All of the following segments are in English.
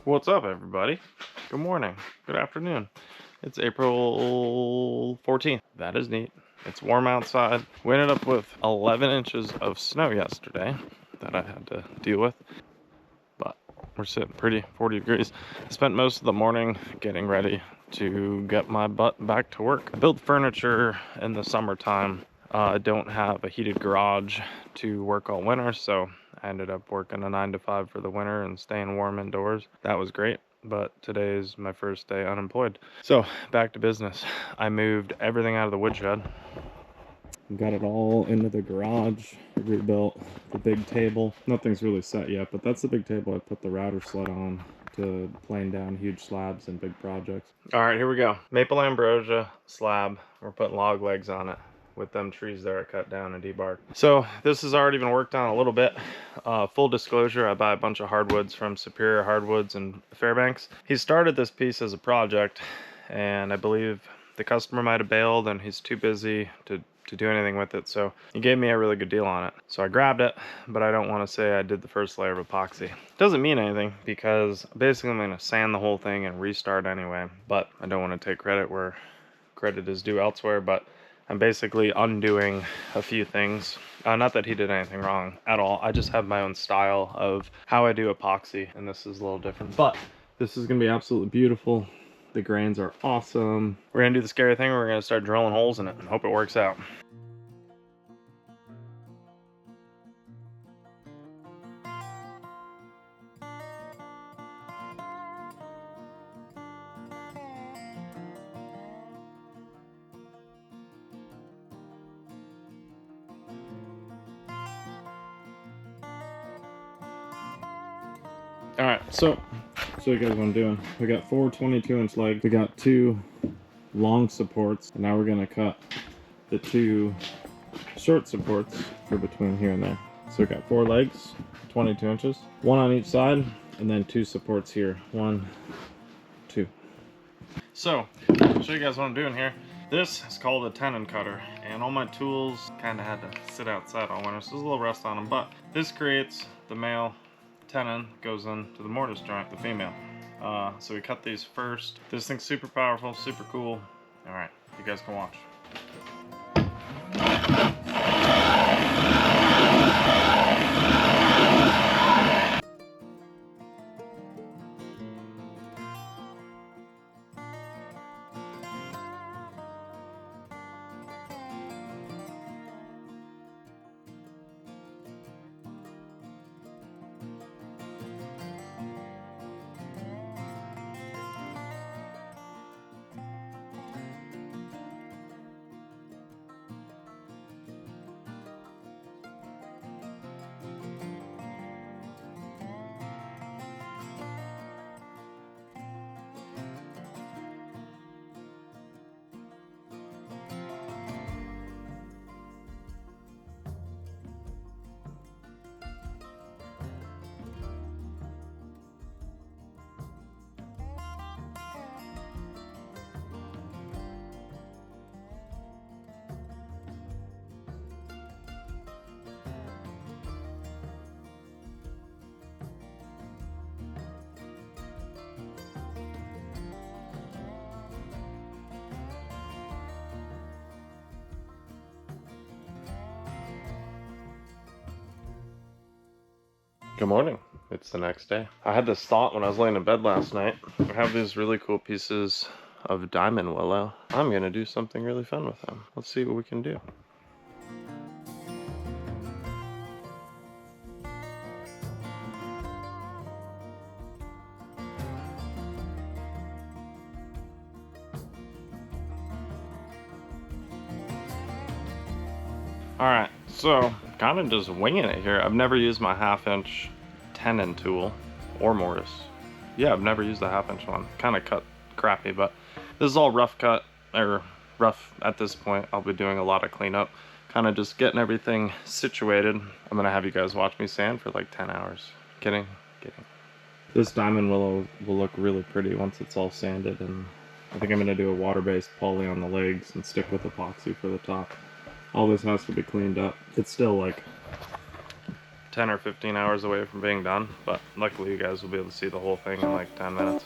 What's up, everybody? Good morning, good afternoon. It's April 14th. That is neat. It's warm outside. We ended up with 11 inches of snow yesterday that I had to deal with, but we're sitting pretty, 40 degrees. I spent most of the morning getting ready to get my butt back to work. I build furniture in the summertime. I don't have a heated garage to work all winter, so I ended up working a 9 to 5 for the winter and staying warm indoors. That was great, but today is my first day unemployed. So back to business. I moved everything out of the woodshed. Got it all into the garage, rebuilt the big table. Nothing's really set yet, but that's the big table I put the router sled on to plane down huge slabs and big projects. All right, here we go. Maple ambrosia slab. We're putting log legs on it with them trees there I cut down and debarked. So this has already been worked on a little bit. Full disclosure, I buy a bunch of hardwoods from Superior Hardwoods in Fairbanks. He started this piece as a project, and I believe the customer might have bailed and he's too busy to do anything with it, so he gave me a really good deal on it. So I grabbed it, but I don't want to say I did the first layer of epoxy. Doesn't mean anything, because basically I'm going to sand the whole thing and restart anyway, but I don't want to take credit where credit is due elsewhere. But I'm basically undoing a few things. Not that he did anything wrong at all. I just have my own style of how I do epoxy, and this is a little different. But this is going to be absolutely beautiful. The grains are awesome. We're going to do the scary thing. We're going to start drilling holes in it and hope it works out. All right, so show you guys what I'm doing. We got 4 22-inch legs. We got 2 long supports, and now we're gonna cut the 2 short supports for between here and there. So we got 4 legs, 22 inches, 1 on each side, and then 2 supports here. 1, 2. So I'll show you guys what I'm doing here. This is called a tenon cutter, and all my tools kind of had to sit outside all winter, so there's a little rust on them. But this creates the male tenon, goes into the mortise joint, the female. So we cut these first. This thing's super powerful, super cool. All right, you guys can watch. Good morning. It's the next day. I had this thought when I was laying in bed last night. I have these really cool pieces of diamond willow. I'm gonna do something really fun with them. Let's see what we can do. Alright, so kind of just winging it here. I've never used my 1/2-inch tenon tool or mortise. Yeah, I've never used the 1/2-inch one. Kind of cut crappy, but this is all rough cut, or rough at this point. I'll be doing a lot of cleanup. Kind of just getting everything situated. I'm gonna have you guys watch me sand for like 10 hours. Kidding. This diamond willow will look really pretty once it's all sanded, and I think I'm gonna do a water-based poly on the legs and stick with epoxy for the top. All this has to be cleaned up. It's still like 10 or 15 hours away from being done, but luckily you guys will be able to see the whole thing in like 10 minutes.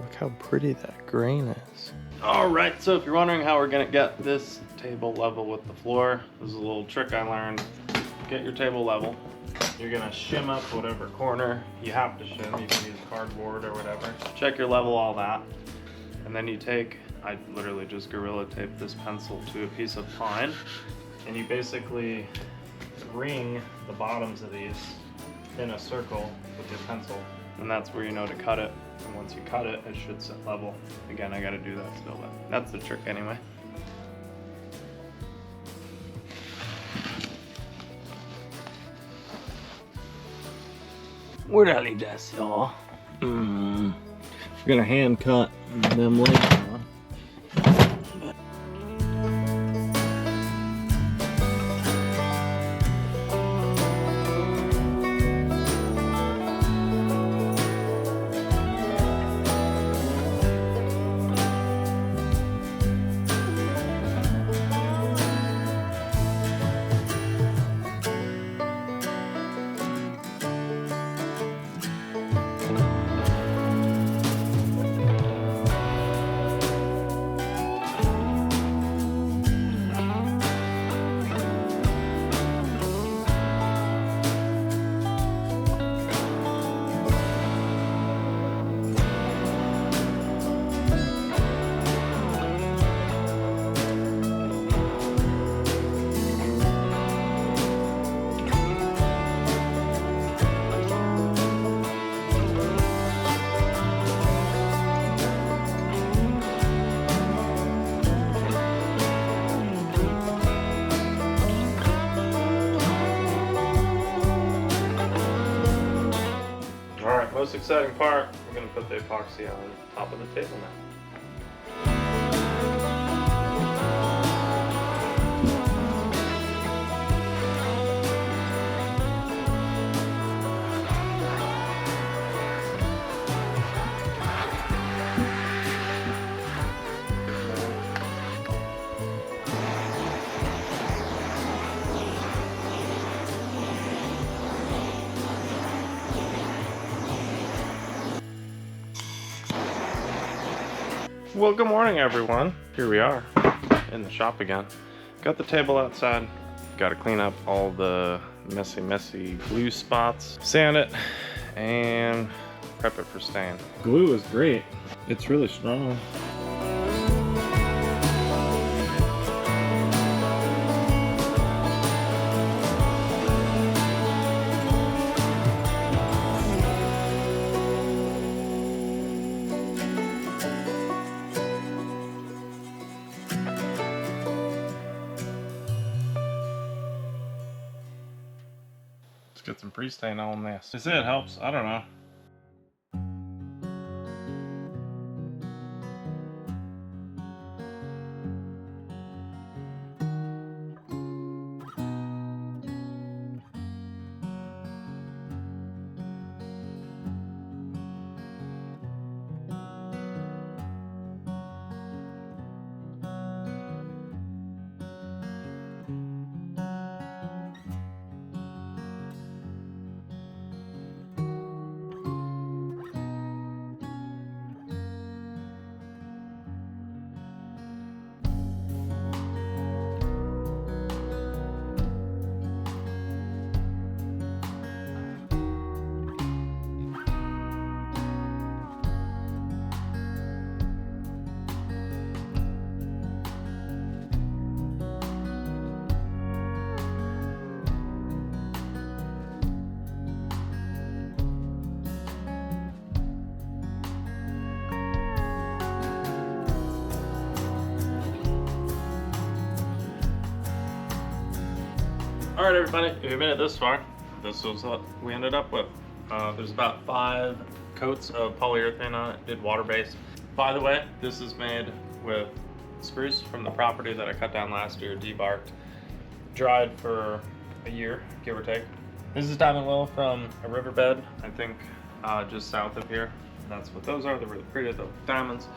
Look how pretty that grain is. All right, so if you're wondering how we're gonna get this table level with the floor, this is a little trick I learned. Get your table level. You're gonna shim up whatever corner you have to shim. You can use cardboard or whatever. Check your level, all that. And then you take, I literally just Gorilla Tape this pencil to a piece of pine, and you basically ring the bottoms of these in a circle with your pencil. And that's where you know to cut it. And once you cut it, it should sit level. Again, I gotta do that still, but that's the trick anyway. Where'd I leave that saw? We're gonna hand cut them later on. Most exciting part, we're going to put the epoxy on top of the table now. Well, good morning everyone. Here we are in the shop again. Got the table outside. Got to clean up all the messy glue spots, sand it, and prep it for stain. Glue is great. It's really strong. Get some pre-stain on this. They say it helps. I don't know. All right, everybody, if you made it this far, this was what we ended up with. There's about 5 coats of polyurethane on it, did water-based. By the way, this is made with spruce from the property that I cut down last year, debarked. dried for a year, give or take. This is diamond willow from a riverbed, I think just south of here. That's what those are. They're really pretty, they're diamonds.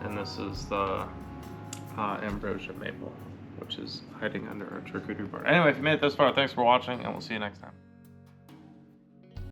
And this is the ambrosia maple, which is hiding under a charcuterie board. Anyway, if you made it this far, thanks for watching, and we'll see you next time.